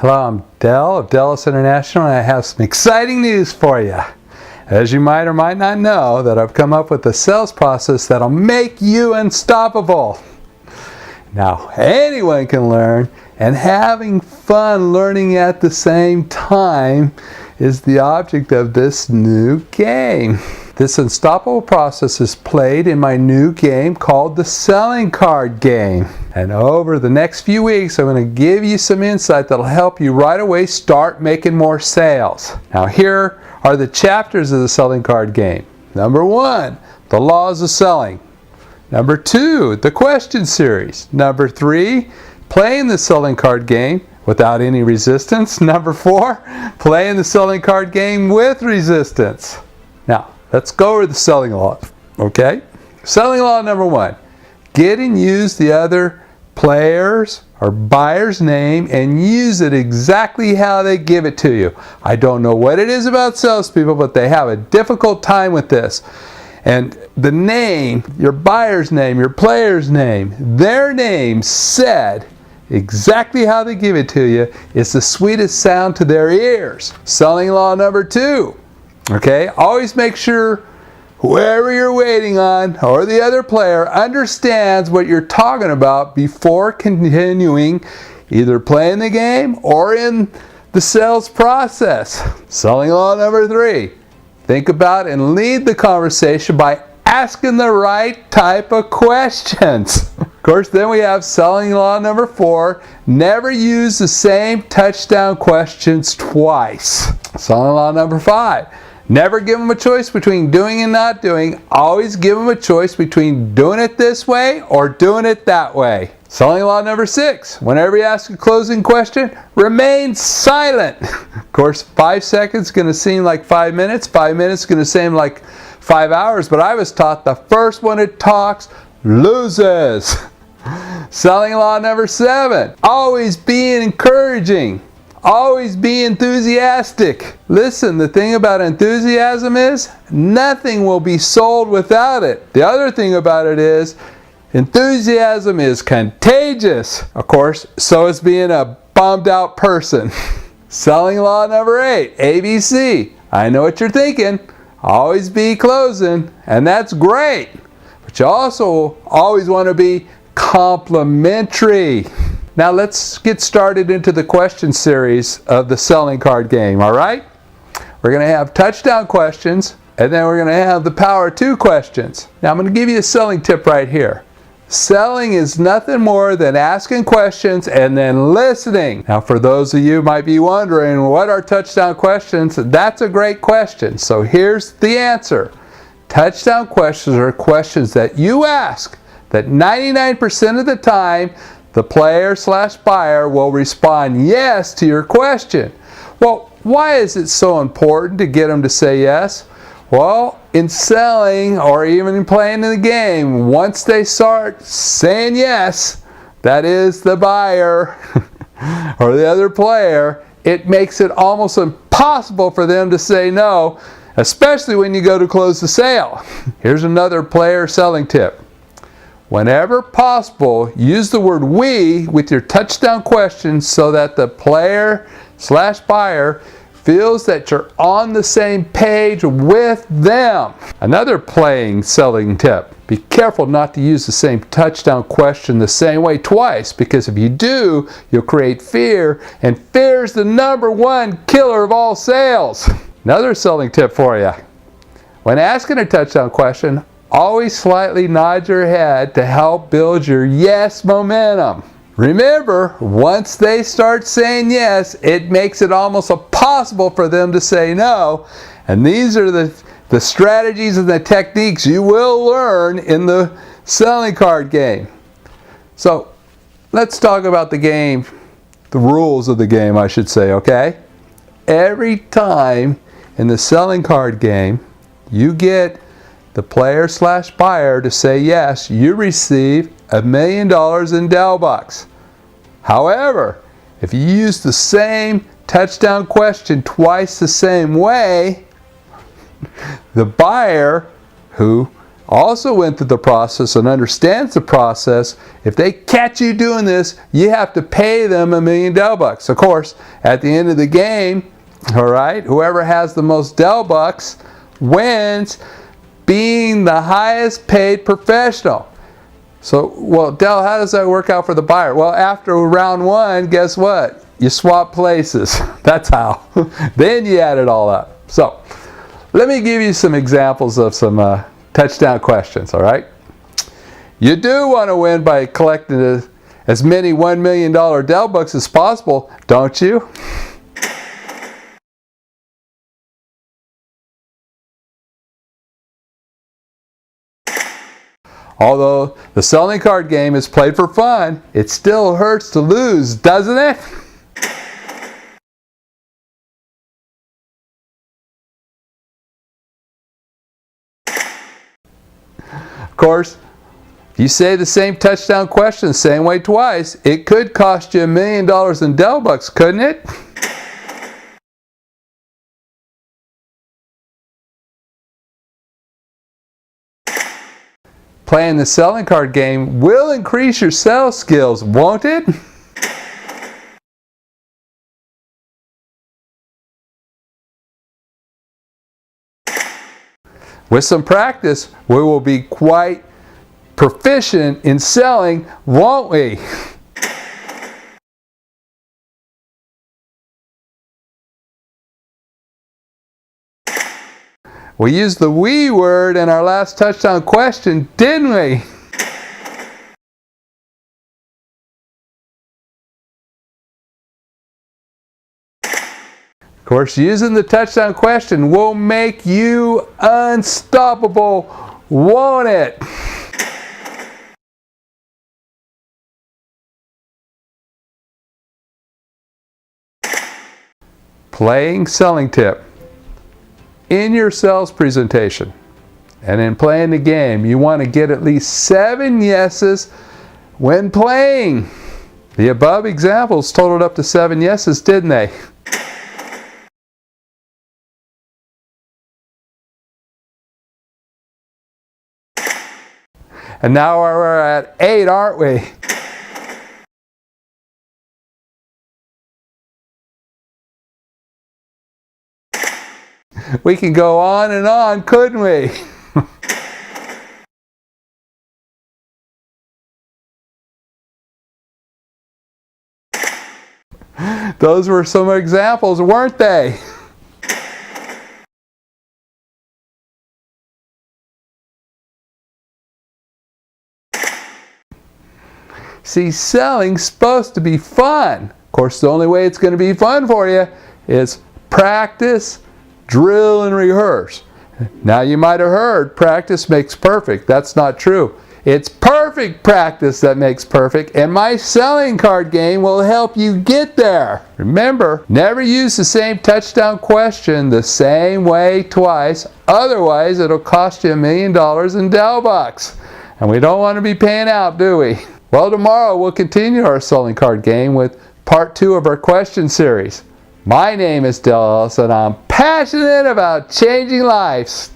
Hello, I'm Del of Delis International, and I have some exciting news for you. As you might or might not know, that I've come up with a sales process that'll make you unstoppable. Now, anyone can learn, and having fun learning at the same time is the object of this new game. This unstoppable process is played in my new game called the Selling Card Game. And over the next few weeks, I'm going to give you some insight that'll help you right away start making more sales. Now, here are the chapters of the Selling Card Game. Number 1, the laws of selling. Number 2, the question series. Number 3, playing the Selling Card Game without any resistance. Number 4, playing the Selling Card Game with resistance. Now, let's go over the selling law, okay? Selling law number 1, get and use the other player's or buyer's name and use it exactly how they give it to you. I don't know what it is about salespeople, but they have a difficult time with this. And the name, your buyer's name, your player's name, their name said exactly how they give it to you is the sweetest sound to their ears. Selling law number 2. Okay, always make sure whoever you're waiting on or the other player understands what you're talking about before continuing either playing the game or in the sales process. Selling law number 3. Think about and lead the conversation by asking the right type of questions. Of course, then we have selling law number 4. Never use the same touchdown questions twice. Selling law number 5. Never give them a choice between doing and not doing. Always give them a choice between doing it this way or doing it that way. Selling law number 6. Whenever you ask a closing question, remain silent. Of course, 5 seconds is going to seem like 5 minutes. 5 minutes is going to seem like 5 hours. But I was taught the first one that talks loses. Selling law number 7. Always be encouraging. Always be enthusiastic. Listen, the thing about enthusiasm is nothing will be sold without it. The other thing about it is enthusiasm is contagious. Of course, so is being a bummed out person. Selling law number 8, ABC. I know what you're thinking. Always be closing, and that's great. But you also always want to be complimentary. Now let's get started into the question series of the Selling Card Game, all right? We're going to have touchdown questions, and then we're going to have the power 2 questions. Now I'm going to give you a selling tip right here. Selling is nothing more than asking questions and then listening. Now for those of you who might be wondering, what are touchdown questions? That's a great question. So here's the answer. Touchdown questions are questions that you ask that 99% of the time the player/buyer will respond yes to your question. Well, why is it so important to get them to say yes? Well, in selling or even in playing in the game, once they start saying yes, that is the buyer or the other player, it makes it almost impossible for them to say no, especially when you go to close the sale. Here's another player selling tip. Whenever possible, use the word we with your touchdown questions so that the player/buyer feels that you're on the same page with them. Another playing selling tip. Be careful not to use the same touchdown question the same way twice, because if you do, you'll create fear, and fear is the number 1 killer of all sales. Another selling tip for you. When asking a touchdown question, always slightly nod your head to help build your yes momentum. Remember, once they start saying yes, it makes it almost impossible for them to say no. And these are the strategies and the techniques you will learn in the Selling Card Game. So, let's talk about the game, the rules of the game, I should say, okay? Every time in the Selling Card Game, you get the player/buyer to say yes, you receive $1 million in Dell Bucks. However, if you use the same touchdown question twice the same way, the buyer, who also went through the process and understands the process, if they catch you doing this, you have to pay them $1 million Dell bucks. Of course, at the end of the game, all right, whoever has the most Dell bucks wins, being the highest paid professional. So, well, Dell, how does that work out for the buyer? Well, after round one, guess what? You swap places. That's how. Then you add it all up. So, let me give you some examples of some touchdown questions, all right? You do want to win by collecting as many $1 million Dell bucks as possible, don't you? Although the selling card game is played for fun, it still hurts to lose, doesn't it? Of course, if you say the same touchdown question the same way twice, it could cost you $1 million in Dell bucks, couldn't it? Playing the selling card game will increase your sales skills, won't it? With some practice, we will be quite proficient in selling, won't we? We used the we word in our last touchdown question, didn't we? Of course, using the touchdown question will make you unstoppable, won't it? Playing selling tip. In your sales presentation and in playing the game, you want to get at least 7 yeses when playing. The above examples totaled up to 7 yeses, didn't they? And now we're at 8, aren't we? We can go on and on, couldn't we? Those were some examples, weren't they? See, selling's supposed to be fun. Of course, the only way it's going to be fun for you is practice, drill, and rehearse. Now, you might have heard practice makes perfect. That's not true. It's perfect practice that makes perfect, and my selling card game will help you get there. Remember, never use the same touchdown question the same way twice. Otherwise, it'll cost you $1 million in Dell bucks. And we don't want to be paying out, do we? Well, tomorrow we'll continue our selling card game with part 2 of our question series. My name is Dell Ellis, and I'm passionate about changing lives.